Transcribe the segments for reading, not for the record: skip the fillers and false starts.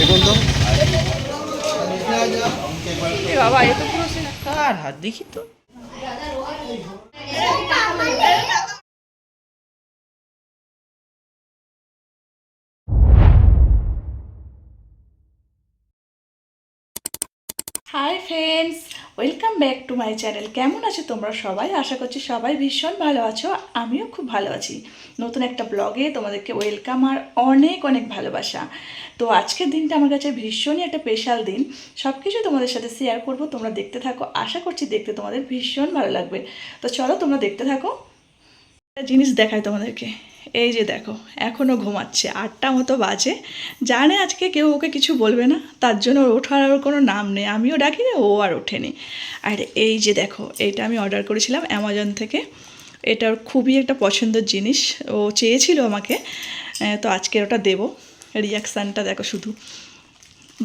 দেখুন তো বাবা এ তো পুরো কার হাত দেখি তো। Hi friends, welcome back to my channel. কেমন আছো তোমরা সবাই? আশা করছি সবাই ভীষণ ভালো আছো, আমিও খুব ভালো আছি। নতুন একটা ব্লগে তোমাদেরকে ওয়েলকাম আর অনেক অনেক ভালোবাসা। তো আজকের দিনটা আমার কাছে ভীষণই একটা স্পেশাল দিন। সব কিছু তোমাদের সাথে শেয়ার করব, তোমরা দেখতে থাকো। আশা করছি দেখতে তোমাদের ভীষণ ভালো লাগবে। তো চলো তোমরা দেখতে থাকো। একটা জিনিস দেখায় তোমাদেরকে। এই যে দেখো, এখনও ঘুমাচ্ছে, 8টা মতো বাজে। জানে আজকে কেউ ওকে কিছু বলবে না, তার জন্য ওর ওঠার আর কোনো নাম নেই। আমিও ডাকি না, ও আর ওঠেনি। আর এই যে দেখো, এটা আমি অর্ডার করেছিলাম অ্যামাজন থেকে। এটা ওর খুবই একটা পছন্দের জিনিস, ও চেয়েছিল আমাকে। তো আজকে ওটা দেবো। রিয়াকশানটা দেখো শুধু।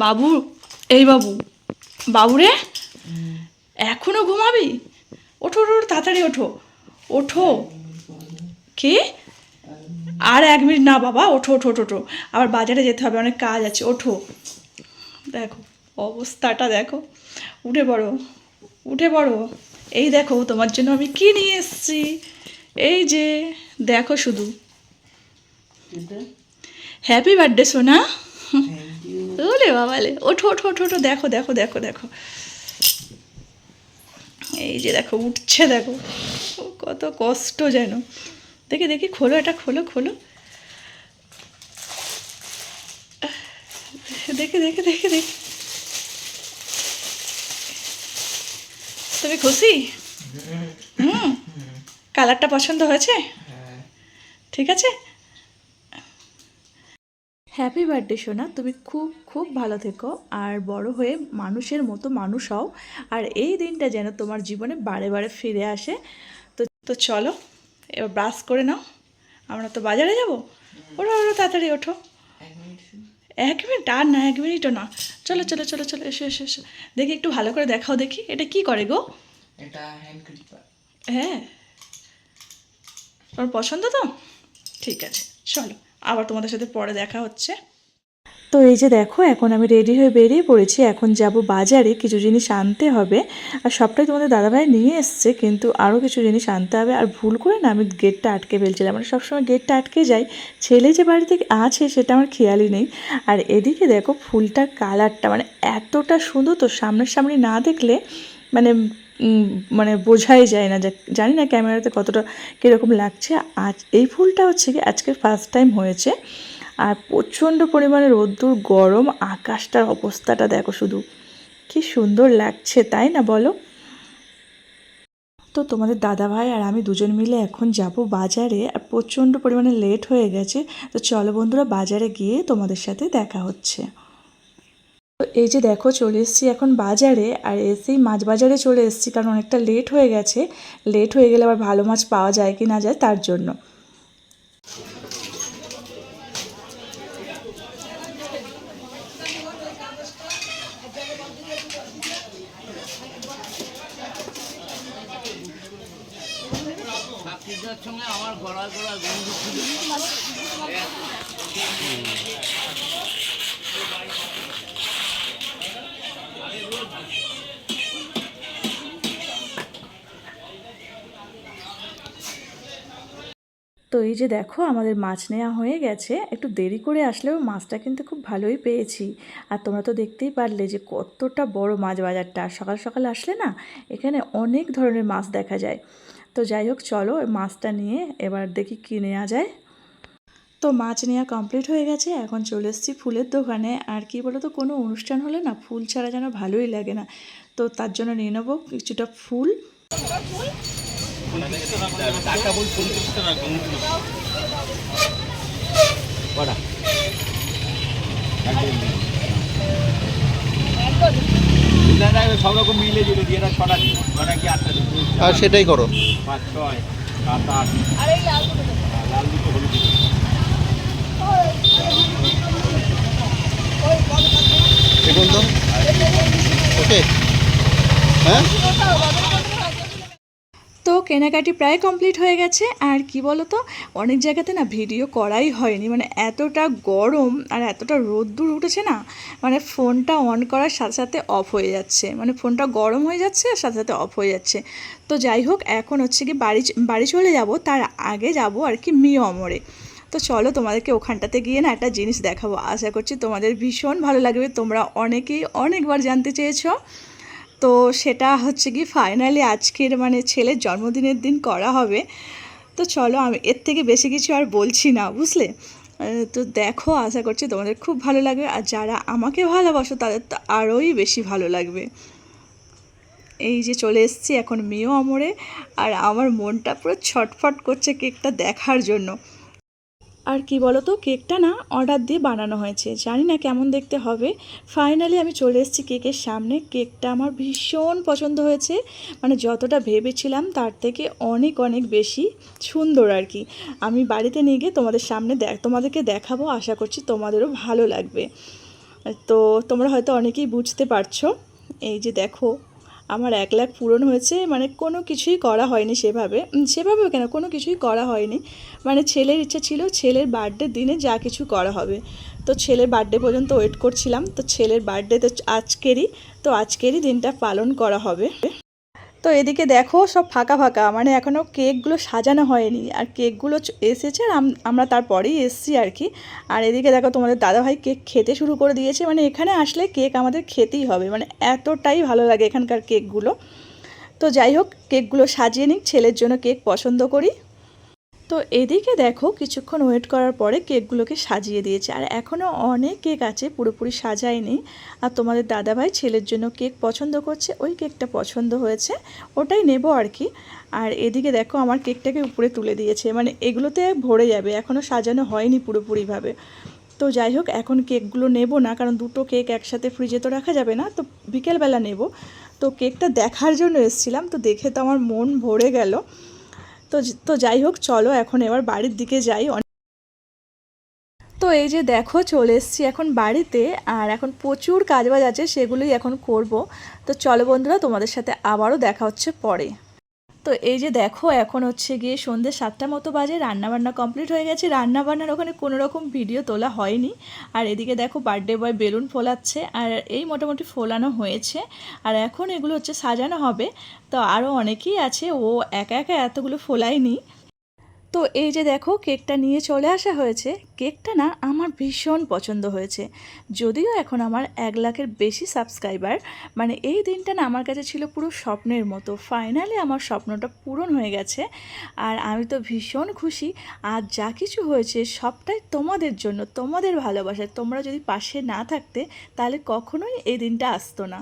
বাবু, এই বাবু, বাবু রে, এখনও ঘুমাবি? ওঠো ওঠো, তাড়াতাড়ি ওঠো, ওঠো। কি? আর 1 মিনিট না বাবা, ওঠো ওঠো ওঠো ওঠো, আবার বাজারে যেতে হবে, অনেক কাজ আছে, ওঠো। দেখো অবস্থাটা দেখো, উঠে পড়ো, উঠে পড়ো। এই দেখো তোমার জন্য আমি কি নিয়ে এসেছি। এই যে দেখো শুধু। হ্যাপি বার্থডে সোনা। ওলে বাবালে, ওঠো ওঠো ওঠো ওঠো, দেখো দেখো দেখো দেখো। এই যে দেখো উঠছে, দেখো কত কষ্ট যেন। দেখি দেখি, খোলো এটা, খোলো খোলো। দেখে দেখে দেখে দেখে, তুমি খুশি? কালারটা পছন্দ হয়েছে? ঠিক আছে। হ্যাপি বার্থডে সোনা, তুমি খুব খুব ভালো থেকো আর বড় হয়ে মানুষের মতো মানুষ হও। আর এই দিনটা যেন তোমার জীবনে বারে বারে ফিরে আসে। তো তো চলো এবার ব্রাশ করে নাও, আমরা তো বাজারে যাবো। ওঠো ওঠো, তাড়াতাড়ি ওঠো। 1 মিনিট আর না, 1 মিনিটও না। চলো চলো চলো চলো, এসো এসো এসো। দেখি একটু ভালো করে দেখাও দেখি, এটা কি করে গো? এটা হ্যান্ড ক্লিপার। হ্যাঁ, তোমার পছন্দ তো? ঠিক আছে, চলো আবার তোমাদের সাথে পরে দেখা হচ্ছে। তো এই যে দেখো, এখন আমি রেডি হয়ে বেরিয়ে পড়েছি। এখন যাব বাজারে, কিছু জিনিস আনতে হবে। আর সবটাই তোমাদের দাদাভাই নিয়ে এসছে, কিন্তু আরও কিছু জিনিস আনতে হবে। আর ভুল করে না আমি গেটটা আটকে ফেলছিলাম, মানে সবসময় গেটটা আটকে যায়। ছেলে যে বাড়িতে আছে সেটা আমার খেয়ালই নেই। আর এদিকে দেখো ফুলটার কালারটা মানে এতটা সুন্দর, তো সামনাসামনি না দেখলে মানে মানে বোঝাই যায় না। জানি না ক্যামেরাতে কতটা কীরকম লাগছে। আজ এই ফুলটা হচ্ছে কি আজকে ফার্স্ট টাইম হয়েছে। আর প্রচণ্ড পরিমাণে রোদ্দুর, গরম, আকাশটার অবস্থাটা দেখো শুধু, কি সুন্দর লাগছে তাই না বলো? তো তোমাদের দাদাভাই আর আমি দুজন মিলে এখন যাব বাজারে। আর প্রচণ্ড পরিমাণে লেট হয়ে গেছে। তো চলো বন্ধুরা, বাজারে গিয়ে তোমাদের সাথে দেখা হচ্ছে। তো এই যে দেখো, চলে এসেছি এখন বাজারে। আর এসেই মাছ বাজারে চলে এসেছি, কারণ অনেকটা লেট হয়ে গেছে। লেট হয়ে গেলে আবার ভালো মাছ পাওয়া যায় কি না যায় তার জন্য। সঙ্গে আমার গলায় গলায় গন্ধ ছিল। তো এই যে দেখো, আমাদের মাছ নেওয়া হয়ে গেছে। একটু দেরি করে আসলেও মাছটা কিন্তু খুব ভালোই পেয়েছি। আর তোমরা তো দেখতেই পারলে যে কতটা বড় মাছ বাজারটা। আর সকাল সকাল আসলে না, এখানে অনেক ধরনের মাছ দেখা যায়। তো যাই হোক, চলো মাছটা নিয়ে এবার দেখি কী নেওয়া যায়। তো মাছ নেওয়া কমপ্লিট হয়ে গেছে, এখন চলে এসেছি ফুলের দোকানে। আর কি বলো তো, কোনো অনুষ্ঠান হলে না ফুল ছাড়া যেন ভালোই লাগে না। তো তার জন্য নিয়ে নেবো কিছুটা ফুল। সব রকম মিলে যেটা দিয়ে 6টা দিন, 6টা কি 8টা দিন, আর সেটাই করো। 5, 6, 7, 8। লাল দুটো হলুদ দুটো। দেখুন তো ওকে। হ্যাঁ, তো কেনাকাটি প্রায় কমপ্লিট হয়ে গেছে। আর কি বলো তো, অনেক জায়গাতে না ভিডিও করাই হয়নি, মানে এতটা গরম আর এতটা রোদ্দুর উঠেছে না, মানে ফোনটা অন করার সাথে সাথে অফ হয়ে যাচ্ছে, মানে ফোনটা গরম হয়ে যাচ্ছে আর সাথে সাথে অফ হয়ে যাচ্ছে। তো যাই হোক, এখন হচ্ছে কি বাড়ি চলে যাব, তার আগে যাব আর কি মিয়মরে। তো চলো তোমাদেরকে ওখানটাতে গিয়ে না একটা জিনিস দেখাবো, আশা করছি তোমাদের ভীষণ ভালো লাগবে। তোমরা অনেকেই অনেকবার জানতে চেয়েছো। তো সেটা হচ্ছে কি ফাইনালি আজকের মানে ছেলের জন্মদিনের দিন করা হবে। তো চলো, আমি এর থেকে বেশি কিছু আর বলছি না, বুঝলে। তো দেখো, আশা করছি তোমাদের খুব ভালো লাগবে, আর যারা আমাকে ভালোবাসো তাদের তো আরোই বেশি ভালো লাগবে। এই যে চলে এসেছি এখন মিয়মরে, আর আমার মনটা পুরো ছটফট করছে কেকটা দেখার জন্য। আর কি বলো তো, কেকটা না অর্ডার দিয়ে বানানো হয়েছে, জানি না কেমন দেখতে হবে। ফাইনালি আমি চলে এসেছি কেকের সামনে। কেকটা আমার ভীষণ পছন্দ হয়েছে, মানে যতটা ভেবেছিলাম তার থেকে অনেক অনেক বেশি সুন্দর আর কি। আমি বাড়িতে নিয়ে গিয়ে তোমাদেরকে দেখাবো, আশা করছি তোমাদেরও ভালো লাগবে। তো তোমরা হয়তো অনেকেই বুঝতে পারছো। এই যে দেখো, আমার 1 লাখ পূরণ হয়েছে, মানে কোনো কিছুই করা হয়নি সেভাবে কেন, কোনো কিছুই করা হয়নি। মানে ছেলের ইচ্ছা ছিল ছেলের বার্থডের দিনে যা কিছু করা হবে। তো ছেলের বার্থডে পর্যন্ত ওয়েট করছিলাম। তো ছেলের বার্থডে তো আজকেরই দিনটা পালন করা হবে। তো এদিকে দেখো সব ফাঁকা ফাঁকা, মানে এখনও কেকগুলো সাজানো হয়নি, আর কেকগুলো এসেছে আর আমরা তারপরেই এসেছি আর কি। আর এদিকে দেখো তোমাদের দাদাভাই কেক খেতে শুরু করে দিয়েছে, মানে এখানে আসলে কেক আমাদের খেতেই হবে, মানে এতটাই ভালো লাগে এখানকার কেকগুলো। তো যাই হোক, কেকগুলো সাজিয়ে নিই, ছেলের জন্য কেক পছন্দ করি। তো এদিকে দেখো কিছুক্ষণ ওয়েট করার পরে কেকগুলোকে সাজিয়ে দিয়েছে, আর এখনও অনেক কেক আছে, পুরোপুরি সাজায়নি। আর তোমাদের দাদাভাই ছেলের জন্য কেক পছন্দ করছে, ওই কেকটা পছন্দ হয়েছে, ওটাই নেব আর কি। আর এদিকে দেখো আমার কেকটাকে উপরে তুলে দিয়েছে, মানে এগুলোতে ভরে যাবে, এখনও সাজানো হয়নি পুরোপুরিভাবে। তো যাই হোক, এখন কেকগুলো নেব না, কারণ দুটো কেক একসাথে ফ্রিজে তো রাখা যাবে না, তো বিকেলবেলা নেব। তো কেকটা দেখার জন্য এসেছিলাম, তো দেখে তো আমার মন ভরে গেল। তো যাই হোক, চলো এখন এবার বাড়ির দিকে যাই। তো এই যে দেখো চলে এসেছি এখন বাড়িতে, আর এখন প্রচুর কাজবাজ আছে, সেগুলোই এখন করব। তো চলো বন্ধুরা, তোমাদের সাথে আবারও দেখা হচ্ছে পরে। তো এই যে দেখো, এখন হচ্ছে গিয়ে সন্ধ্যে 7টা মতো বাজে, রান্নাবান্না কমপ্লিট হয়ে গেছে। রান্নাবান্নার ওখানে কোনো রকম ভিডিও তোলা হয়নি। আর এদিকে দেখো বার্থডে বয় বেলুন ফোলাচ্ছে, আর এই মোটামুটি ফোলানো হয়েছে, আর এখন এগুলো হচ্ছে সাজানো হবে। তো আরও অনেকেই আছে, ও একা একা এতগুলো ফোলায়নি। তো এই যে দেখো কেকটা নিয়ে চলে আসা হয়েছে। কেকটা না আমার ভীষণ পছন্দ হয়েছে, যদিও এখন আমার 1 লাখের বেশি সাবস্ক্রাইবার, মানে এই দিনটা না আমার কাছে ছিল পুরো স্বপ্নের মতো। ফাইনালি আমার স্বপ্নটা পূরণ হয়ে গেছে, আর আমি তো ভীষণ খুশি। আর যা কিছু হয়েছে সবটাই তোমাদের জন্য, তোমাদের ভালোবাসায়। তোমরা যদি পাশে না থাকতে তাহলে কখনোই এই দিনটা আসতো না।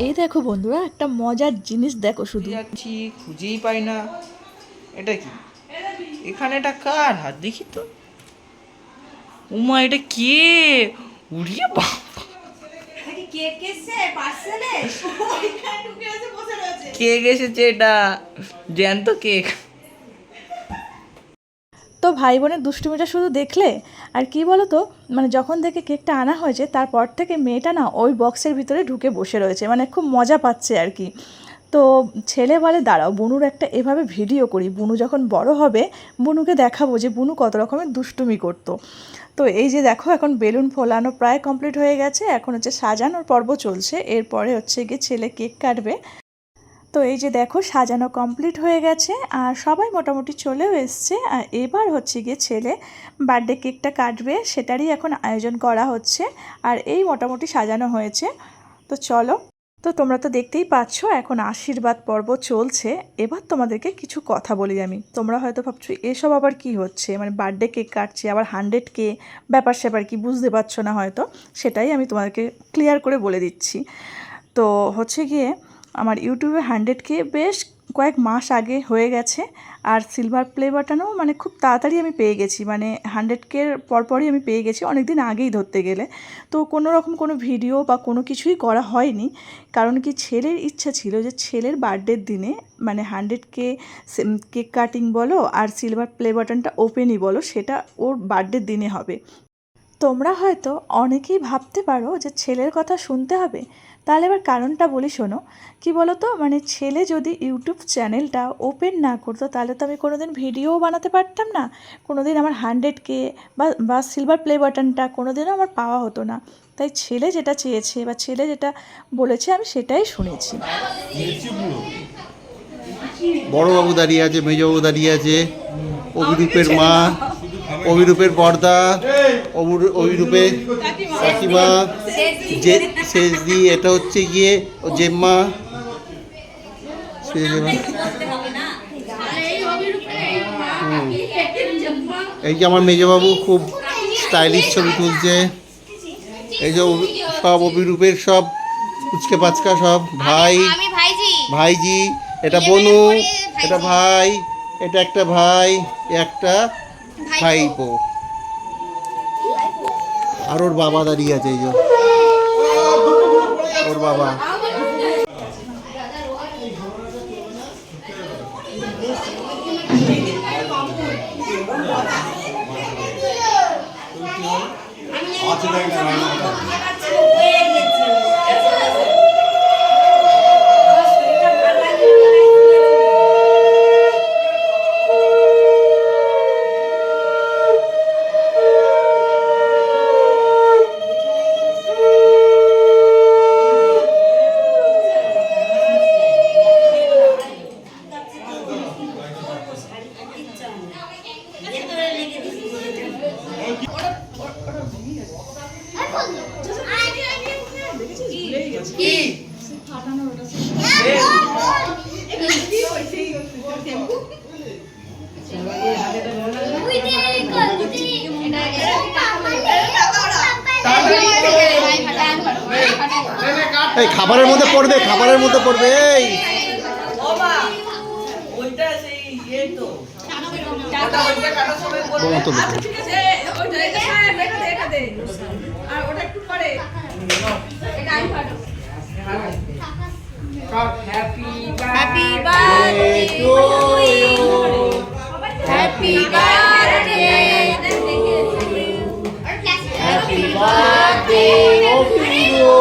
এই দেখো বন্ধুরা, একটা মজার জিনিস দেখো শুধু। যাচ্ছি খুঁজেই পাই না, এটা কি? এখানে এটা কার হাত দেখি তো। উমা, এটা কে? উড়িয়ে বাবা, কেক এসেছে, এটা জ্যান্ত কেক। তো ভাই বোনের দুষ্টুমিটা শুধু দেখলে। আর কি বলো তো, মানে যখন থেকে কেকটা আনা হয়েছে তারপর থেকে মেয়েটা না ওই বক্সের ভিতরে ঢুকে বসে রয়েছে, মানে খুব মজা পাচ্ছে আর কি। তো ছেলে বলে দাঁড়াও বুনুর একটা এভাবে ভিডিও করি, বুনু যখন বড় হবে বুনুকে দেখাবো যে বুনু কত রকমের দুষ্টুমি করতো। তো এই যে দেখো, এখন বেলুন ফোলানো প্রায় কমপ্লিট হয়ে গেছে, এখন হচ্ছে সাজানোর পর্ব চলছে, এরপরে হচ্ছে গিয়ে ছেলে কেক কাটবে। তো এই যে দেখো সাজানো কমপ্লিট হয়ে গেছে, আর সবাই মোটামুটি চলেও এসছে। আর এবার হচ্ছে গিয়ে ছেলে বার্থডে কেকটা কাটবে, সেটারই এখন আয়োজন করা হচ্ছে। আর এই মোটামুটি সাজানো হয়েছে। তো চলো, তো তোমরা তো দেখতেই পাচ্ছ এখন আশীর্বাদ পর্ব চলছে। এবার তোমাদেরকে কিছু কথা বলি আমি। তোমরা হয়তো ভাবছো এসব আবার কি হচ্ছে, মানে বার্থডে কেক কাটছে আবার 100K, ব্যাপার স্যাপার কি বুঝতে পারছো না হয়তো, সেটাই আমি তোমাদেরকে ক্লিয়ার করে বলে দিচ্ছি। তো হচ্ছে গিয়ে আমার ইউটিউবে 100K বেশ কয়েক মাস আগে হয়ে গেছে, আর সিলভার প্লে বাটনও মানে খুব তাড়াতাড়ি আমি পেয়ে গেছি, মানে 100K পরপরই আমি পেয়ে গেছি, অনেক দিন আগেই ধরতে গেলে। তো কোনো রকম কোনো ভিডিও বা কোনো কিছুই করা হয়নি, কারণ কি ছেলের ইচ্ছা ছিল যে ছেলের বার্থডের দিনে মানে 100K কেক কাটিং বলো আর সিলভার প্লে বাটনটা ওপেনই বলো, সেটা ওর বার্থডের দিনে হবে। তোমরা হয়তো অনেকেই ভাবতে পারো যে ছেলের কথা শুনতে হবে, তাহলে এবার কারণটা বলি শোনো। কি বলো তো, মানে ছেলে যদি ইউটিউব চ্যানেলটা ওপেন না করতো তাহলে তো আমি কোনোদিন ভিডিওও বানাতে পারতাম না, কোনোদিন আমার 100K বা সিলভার প্লে বাটনটা কোনোদিনও আমার পাওয়া হতো না। তাই ছেলে যেটা চেয়েছে বা ছেলে যেটা বলেছে আমি সেটাই শুনেছি। বড়বাবু দাঁড়িয়ে আছে, মেজবাবু দাঁড়িয়ে আছে, অভিরূপের মা, অভিরূপের বর্দা, অভিরূপের কাকিমা, যে শেষদি, এটা হচ্ছে গিয়ে ও জেম্মা, এই যে আমার মেজবাবু খুব স্টাইলিশ ছবি তুলছে। এই যে সব অভিরূপের সব পুচকে পাচকা সব ভাই, ভাইজি, এটা বনু, এটা ভাই, এটা একটা ভাই, একটা ভাইপো, আর ওর বাবা দাঁড়িয়ে আছে, এই যে ওর বাবা। এই খাবারের মধ্যে পড়বে, খাবারের মধ্যে পড়বে। এই Happy birthday to you. Happy birthday to you. Happy birthday to you. Happy birthday to you.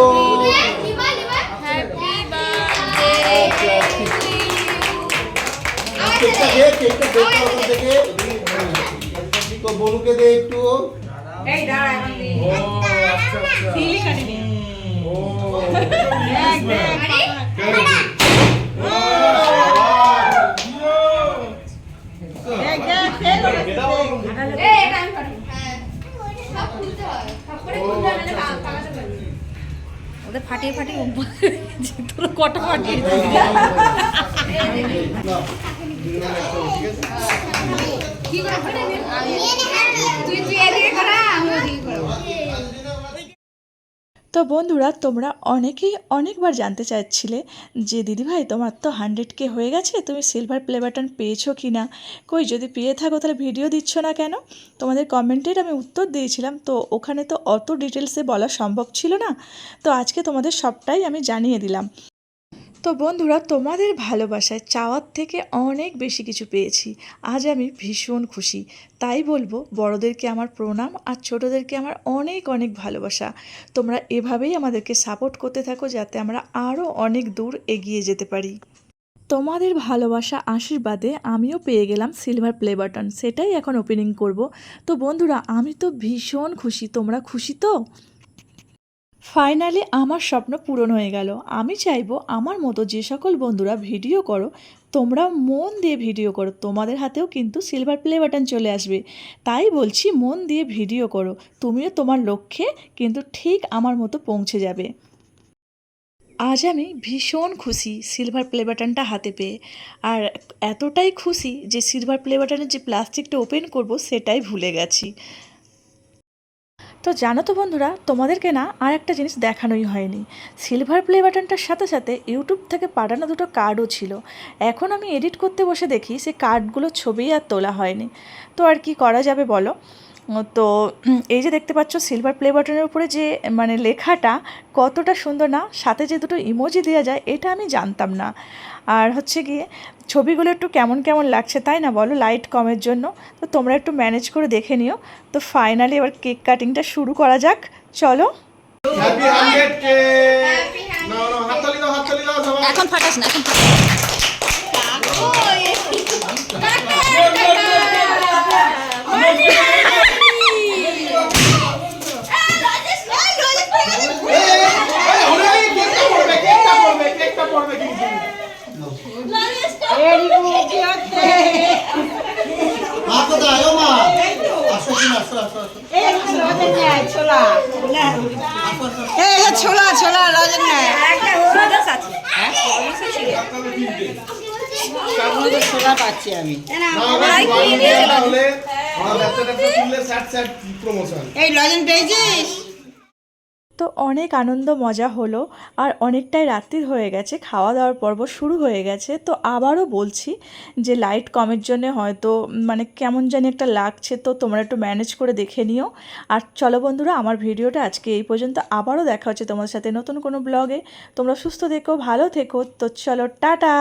তো বনুকে দে একটু। এই দাঁড়া এখন দি। ও আচ্ছা আচ্ছা। দিলি কাটিনি। ও। দেখ দেখ। ওদের ফাটিয়ে ফাটিয়ে তোর কটা ফাটিয়ে তুই এদিকে করা আমি ওদিকে করবো। তো বন্ধুরা, তোমরা অনেকেই অনেকবার জানতে চাইছিলে যে দিদিভাই তোমার তো 100K হয়ে গেছে, তুমি সিলভার প্লে বাটন পেয়েছো কি না, কই যদি পেয়ে থাকো তাহলে ভিডিও দিচ্ছ না কেন। তোমাদের কমেন্টের আমি উত্তর দিয়েছিলাম, তো ওখানে তো অত ডিটেলসে বলা সম্ভব ছিল না, তো আজকে তোমাদের সবটাই আমি জানিয়ে দিলাম। তো বন্ধুরা, তোমাদের ভালোবাসায় চাওয়ার থেকে অনেক বেশি কিছু পেয়েছি, আজ আমি ভীষণ খুশি। তাই বলবো বড়োদেরকে আমার প্রণাম আর ছোটোদেরকে আমার অনেক অনেক ভালোবাসা। তোমরা এভাবেই আমাদেরকে সাপোর্ট করতে থাকো যাতে আমরা আরও অনেক দূর এগিয়ে যেতে পারি। তোমাদের ভালোবাসা আশীর্বাদে আমিও পেয়ে গেলাম সিলভার প্লে বাটন, সেটাই এখন ওপেনিং করব। তো বন্ধুরা, আমি তো ভীষণ খুশি, তোমরা খুশি তো? ফাইনালি আমার স্বপ্ন পূরণ হয়ে গেল। আমি চাইবো আমার মতো যে সকল বন্ধুরা ভিডিও করো তোমরা মন দিয়ে ভিডিও করো, তোমাদের হাতেও কিন্তু সিলভার প্লে বাটন চলে আসবে। তাই বলছি মন দিয়ে ভিডিও করো, তুমিও তোমার লক্ষ্যে কিন্তু ঠিক আমার মতো পৌঁছে যাবে। আজ আমি ভীষণ খুশি সিলভার প্লে বাটনটা হাতে পেয়ে। আর এতটাই খুশি যে সিলভার প্লে বাটনের যে প্লাস্টিকটা ওপেন করব সেটাই ভুলে গেছি। তো জানো তো বন্ধুরা, তোমাদেরকে না আর একটা জিনিস দেখানোই হয়নি। সিলভার প্লে বাটনটার সাথে সাথে ইউটিউব থেকে পাঠানো দুটো কার্ডও ছিল। এখন আমি এডিট করতে বসে দেখি সেই কার্ডগুলো ছবি আর তোলা হয়নি। তো আর কি করা যাবে বলো। তো এই যে দেখতে পাচ্ছ সিলভার প্লে বাটনের উপরে যে মানে লেখাটা কতটা সুন্দর না, সাথে যে দুটো ইমোজি দেওয়া যায় এটা আমি জানতাম না। আর হচ্ছে গিয়ে ছবিগুলো একটু কেমন কেমন লাগছে তাই না বলো, লাইট কমের জন্য। তো তোমরা একটু ম্যানেজ করে দেখে নিও। তো ফাইনালি এবার কেক কাটিংটা শুরু করা যাক, চলো। Happy 100K। নাও নাও, হাততালি দাও, হাততালি দাও সবাই। এখন ফাটাস না, এখন হাত তো দাও মা। আসো কিনা, আসো আসো আসো। ছোলা ছোলা লজেন নেয়। ছোলা পাচ্ছি আমি। এই লজেন পেয়েছিস? তো অনেক আনন্দ মজা হলো। আর অনেকটাই রাত্রির হয়ে গেছে, খাওয়া দাওয়ার পর্ব শুরু হয়ে গেছে। তো আবারও বলছি যে লাইট কমের জন্য হয়তো মানে কেমন জানি একটা লাগছে, তো তোমরা একটু ম্যানেজ করে দেখে নিও। আর চলো বন্ধুরা, আমার ভিডিওটা আজকে এই পর্যন্ত। আবারও দেখা হচ্ছে তোমার সাথে নতুন কোনো ব্লগে। তোমরা সুস্থ থেকো, ভালো থেকো। তো চলো, টাটা।